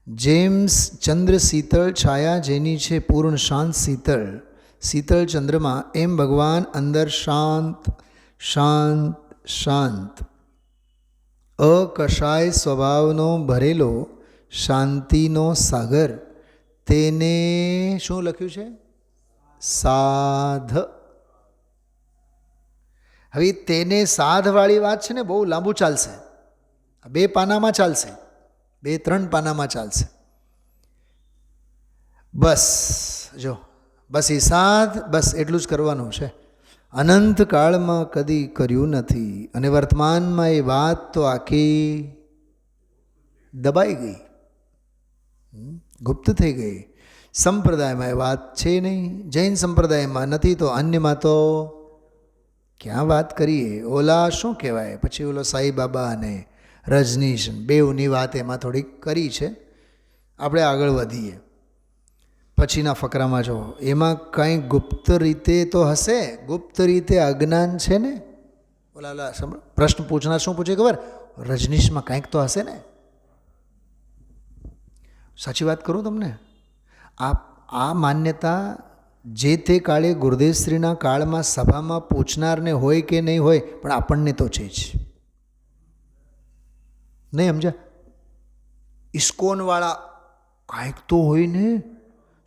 જેમ ચંદ્ર શીતળ છાયા જેની છે પૂર્ણ શાંત શીતળ, શીતળ ચંદ્રમાં, એમ ભગવાન અંદર શાંત શાંત શાંત અકશાય સ્વભાવનો ભરેલો શાંતિનો સાગર. તેને શું લખ્યું છે? સાધ. હવે તેને સાધવાળી વાત છે ને, બહુ લાંબુ ચાલશે. 2 પાનામાં ચાલશે, 2-3 પાનામાં ચાલશે. બસ જો, બસ એ સાધ, બસ એટલું જ કરવાનું છે. અનંત કાળમાં કદી કર્યું નથી, અને વર્તમાનમાં એ વાત તો આખી દબાઈ ગઈ, ગુપ્ત થઈ ગઈ. સંપ્રદાયમાં એ વાત છે નહીં, જૈન સંપ્રદાયમાં નથી, તો અન્યમાં તો ક્યાં વાત કરીએ. ઓલા શું કહેવાય, પછી ઓલો સાંઈબાબા અને રજનીશ, બેઉની વાત એમાં થોડીક કરી છે. આપણે આગળ વધીએ. પછીના ફકરામાં જો, એમાં કંઈ ગુપ્ત રીતે તો હશે, ગુપ્ત રીતે અજ્ઞાન છે ને. ઓલા પ્રશ્ન પૂછનાર શું પૂછે ખબર? રજનીશમાં કંઈક તો હશે ને. સાચી વાત કરું તમને, આ માન્યતા જે તે કાળે ગુરુદેવશ્રીના કાળમાં સભામાં પૂછનારને હોય કે નહીં હોય, પણ આપણને તો છે જ નહીં. સમજ્યા? ઇસ્કોનવાળા કાંઈક તો હોય ને,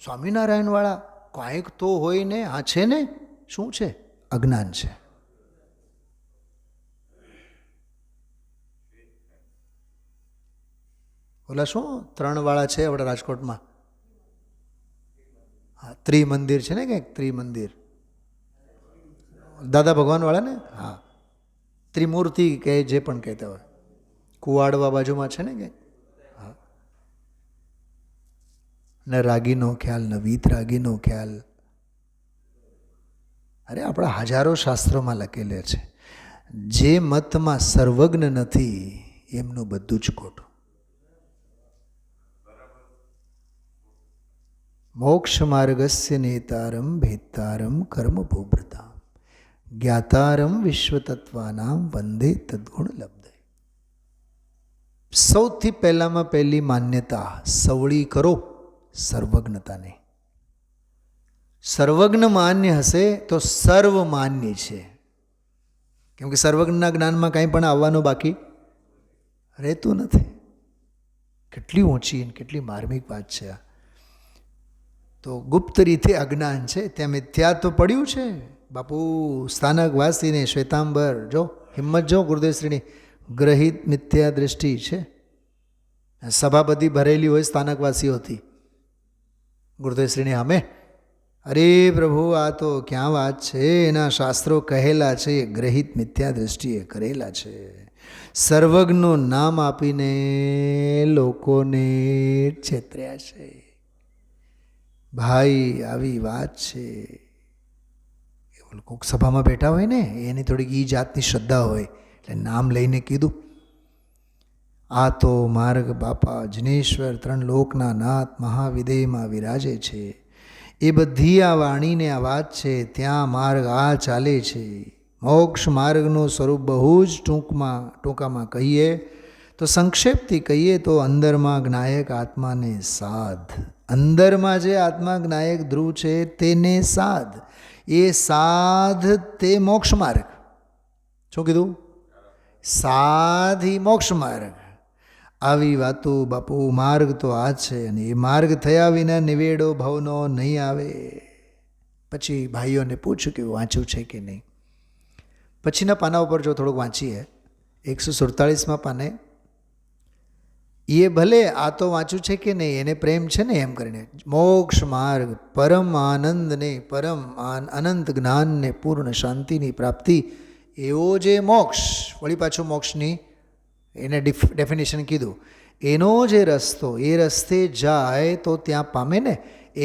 સ્વામિનારાયણવાળા કાંઈક તો હોય ને. હા છે ને. શું છે? અજ્ઞાન છે. ઓલા શું 3 વાળા છે આપણા રાજકોટમાં? હા, ત્રિમંદિર છે ને, કંઈક ત્રિમંદિર, દાદા ભગવાન વાળા ને. હા, ત્રિમૂર્તિ કે જે પણ કહેતા હોય. કુવાડવા બાજુમાં છે ને કંઈક. હા, ન રાગીનો ખ્યાલ, ન વીત રાગીનો ખ્યાલ. અરે આપણા હજારો શાસ્ત્રોમાં લખેલે છે. જે મતમાં સર્વજ્ઞ નથી એમનું બધું જ ખોટું. મોક્ષ માર્ગસ્ય નેતારમ ભેતારમ કર્મ ભૂભ્રતામ જ્ઞાતારમ વિશ્વતત્વાનામ વંદે તદ્ગુણ લબ્ધે. સૌથી પહેલામાં પહેલી માન્યતા સવળી કરો સર્વજ્ઞતાને. સર્વજ્ઞ માન્ય હશે તો સર્વ માન્ય છે. કેમ કે સર્વજ્ઞના જ્ઞાનમાં કાંઈ પણ આવવાનું બાકી રહેતું નથી. કેટલી ઊંચી અને કેટલી માર્મિક વાત છે આ. તો ગુપ્ત રીતે અજ્ઞાન છે, ત્યાં મિથ્યા તો પડ્યું છે. બાપુ સ્થાનકવાસીને શ્વેતાંબર જો, હિંમત જો ગુરુદેવશ્રીની, ગ્રહિત મિથ્યા દ્રષ્ટિ છે. સભા બધી ભરેલી હોય સ્થાનકવાસીઓથી ગુરુદેવશ્રીની સામે. અરે પ્રભુ, આ તો ક્યાં વાત છે. એના શાસ્ત્રો કહેલા છે, ગ્રહિત મિથ્યા દ્રષ્ટિએ કરેલા છે. સર્વજ્ઞનું નામ આપીને લોકોને છેતર્યા છે. ભાઈ આવી વાત છે. કોઈક સભામાં બેઠા હોય ને, એની થોડીક એ જાતની શ્રદ્ધા હોય એટલે નામ લઈને કીધું. આ તો માર્ગ બાપા જિનેશ્વર 3 લોકના નાથ મહાવિદેયમાં વિરાજે છે. એ બધી આ વાણીને આ વાત છે. ત્યાં માર્ગ આ ચાલે છે. મોક્ષ માર્ગનું સ્વરૂપ બહુ જ ટૂંકામાં કહીએ તો સંક્ષેપથી કહીએ તો અંદરમાં જ્ઞાયક આત્માને સાધ. અંદરમાં જે આત્મા જ્ઞાયક ધ્રુવ છે તેને સાધ. એ સાધ તે મોક્ષ માર્ગ. શું કીધું? સાધ એ મોક્ષ માર્ગ. આવી વાતો બાપુ, માર્ગ તો આ છે અને એ માર્ગ થયા વિના નિવેડો ભવનો નહીં આવે. પછી ભાઈઓને પૂછ્યું કે વાંચ્યું છે કે નહીં. પછીના પાના ઉપર જો થોડુંક વાંચીએ 147માં પાને, એ ભલે આ તો વાંચ્યું છે કે નહીં, એને પ્રેમ છે ને એમ કરીને, મોક્ષ માર્ગ પરમ આનંદને, પરમ અનંત જ્ઞાનને, પૂર્ણ શાંતિની પ્રાપ્તિ, એવો જે મોક્ષ, વળી પાછું મોક્ષની એને ડેફિનેશન કીધું, એનો જે રસ્તો, એ રસ્તે જાય તો ત્યાં પામે ને,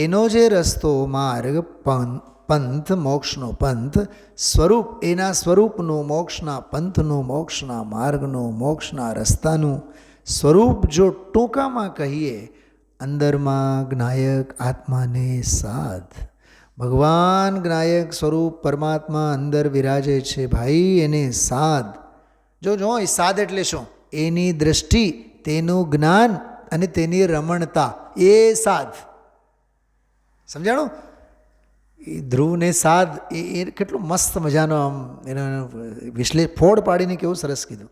એનો જે રસ્તો, માર્ગ, પંથ, મોક્ષનો પંથ, સ્વરૂપ, એના સ્વરૂપનું, મોક્ષના પંથનું, મોક્ષના માર્ગનું, મોક્ષના રસ્તાનું સ્વરૂપ જો ટૂંકામાં કહીએ, અંદરમાં જ્ઞાયક આત્માને સાધ. ભગવાન જ્ઞાયક સ્વરૂપ પરમાત્મા અંદર વિરાજે છે ભાઈ, એને સાધ. જો એ સાધ એટલે શું? એની દૃષ્ટિ, તેનું જ્ઞાન અને તેની રમણતા, એ સાધ. સમજાણું? એ ધ્રુવને સાધ, એ કેટલું મસ્ત મજાનો આમ એનો ફોડ પાડીને કેવું સરસ કીધું.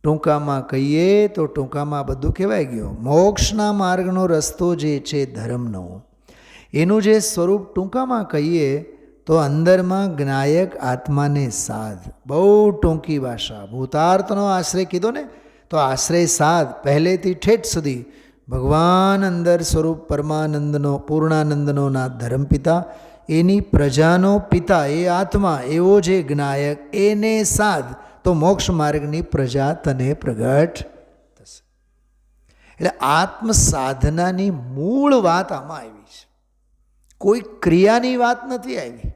ટૂંકામાં કહીએ તો ટૂંકામાં બધું કહેવાય ગયું. મોક્ષના માર્ગનો રસ્તો જે છે ધર્મનો, એનું જે સ્વરૂપ ટૂંકામાં કહીએ તો અંદરમાં જ્ઞાયક આત્માને સાધ. બહુ ટૂંકી ભાષા. ભૂતાર્થનો આશ્રય કીધો ને, તો આશ્રય સાધ. પહેલેથી ઠેઠ સુધી ભગવાન અંદર સ્વરૂપ પરમાનંદનો, પૂર્ણાનંદનો નાથ ધર્મપિતા, એની પ્રજાનો પિતા, એ આત્મા, એવો જે જ્ઞાયક, એને સાધ, તો મોક્ષ માર્ગની પ્રજા તને પ્રગટ થશે. એટલે આત્મ સાધનાની મૂળ વાત આમાં આવી છે, કોઈ ક્રિયાની વાત નથી આવી.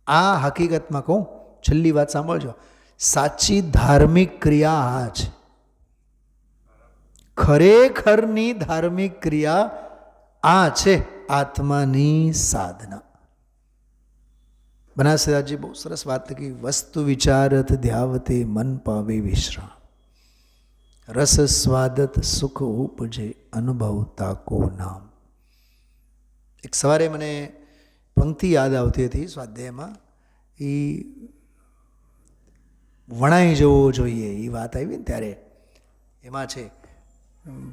આ હકીકતમાં કહું, છેલ્લી વાત સાંભળજો, સાચી ધાર્મિક ક્રિયા આ છે. ખરેખરની ધાર્મિક ક્રિયા આ છે, આત્માની સાધના. બનાસદાસજી બહુ સરસ વાત લખી. વસ્તુ વિચારત ધ્યાવતે મન પાવે વિશ્રામ, રસ સ્વાદત સુખ ઉપજે અનુભવ તાકો નામ. એક સવારે મને પંક્તિ યાદ આવતી હતી સ્વાધ્યાયમાં, એ વણાઈ જવો જોઈએ એ વાત આવી ને ત્યારે. એમાં છે,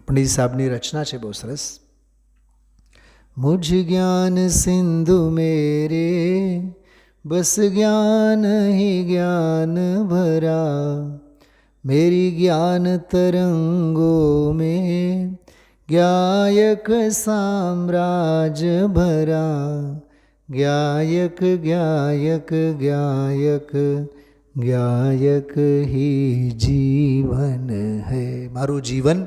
પંડિત સાહેબની રચના છે બહુ સરસ. મુझ જ્ઞાન સિંધુ મેરે बस ज्ञान ही ज्ञान भरा, मेरी ज्ञान तरंगों में ज्ञायक साम्राज्य भरा, ज्ञायक ज्ञायक ज्ञायक ज्ञायक ही जीवन है. મારું જીવન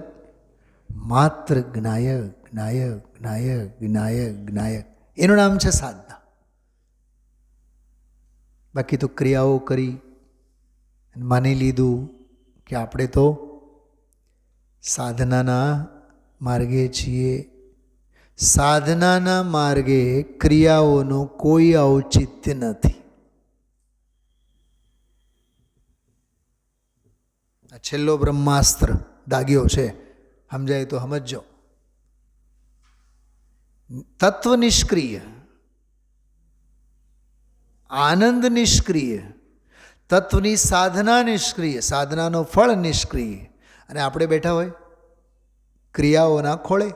માત્ર જ્ઞાયક જ્ઞાયક જ્ઞાયક જ્ઞાયક જ્ઞાયક, એનું નામ છે સાધના. બાકી તો ક્રિયાઓ કરી માની લીધું કે આપણે તો સાધનાના માર્ગે છીએ. સાધનાના માર્ગે ક્રિયાઓનું કોઈ ઔચિત્ય નથી. આ છેલ્લો બ્રહ્માસ્ત્ર દાગ્યો છે, સમજાય તો સમજો. તત્વ નિષ્ક્રિય, આનંદ નિષ્ક્રિય, તત્વની સાધના નિષ્ક્રિય, સાધનાનો ફળ નિષ્ક્રિય, અને આપણે બેઠા હોય ક્રિયાઓના ખોળે.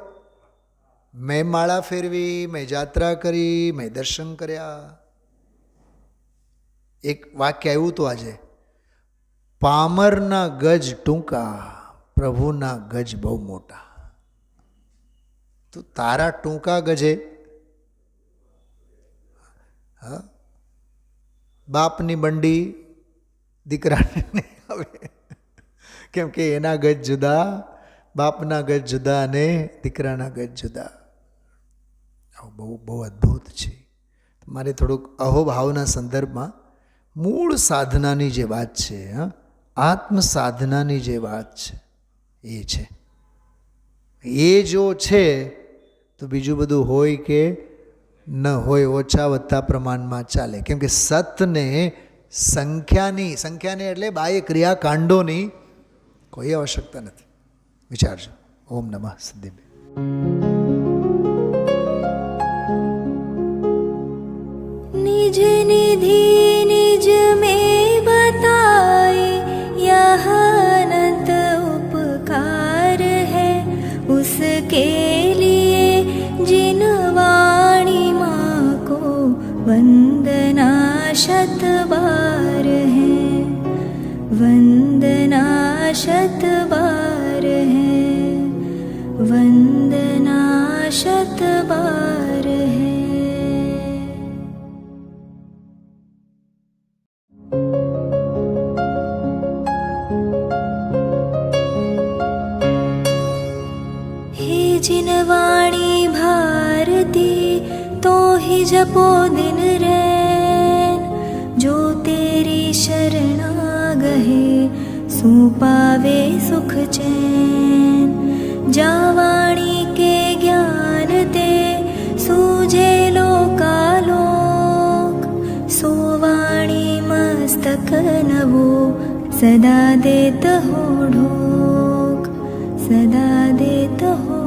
મેં માળા ફેરવી, મેં જાત્રા કરી, મેં દર્શન કર્યા. એક વાક્ય આવ્યું હતું આજે, પામરના ગજ ટૂંકા, પ્રભુના ગજ બહુ મોટા. તો તારા ટૂંકા ગજે હા, બાપની બંડી દીકરાને નહીં આવે, કેમ કે એના ગજ જુદા, બાપના ગજ જુદા અને દીકરાના ગજ જુદા. બહુ બહુ અદ્ભુત છે. મારે થોડુંક અહોભાવના સંદર્ભમાં મૂળ સાધનાની જે વાત છે, આત્મ સાધનાની જે વાત છે એ છે. એ જો છે તો બીજું બધું હોય કે ન હોય, ઓછા વધતા પ્રમાણમાં ચાલે. કેમ કે સતને સંખ્યાની એટલે બાહ્ય ક્રિયાકાંડોની કોઈ આવશ્યકતા નથી. વિચારજો. ઓમ નમઃ સિદ્ધિભ્ય. निज निधि निज में बताए यह अनंत उपकार है उसके लिए जिन वाणी माँ को वंदना शत बार है वंदना शत बार है वंदना शत बार है. जिन वाणी भारती तो ही जपो दिन रैन जो तेरी शरणा गहे सो पावे सुख चैन. जा वाणी के ज्ञान ते सूझे लोकालोक सो वाणी मस्तक नवो सदा देत हो ढोक सदा देत हो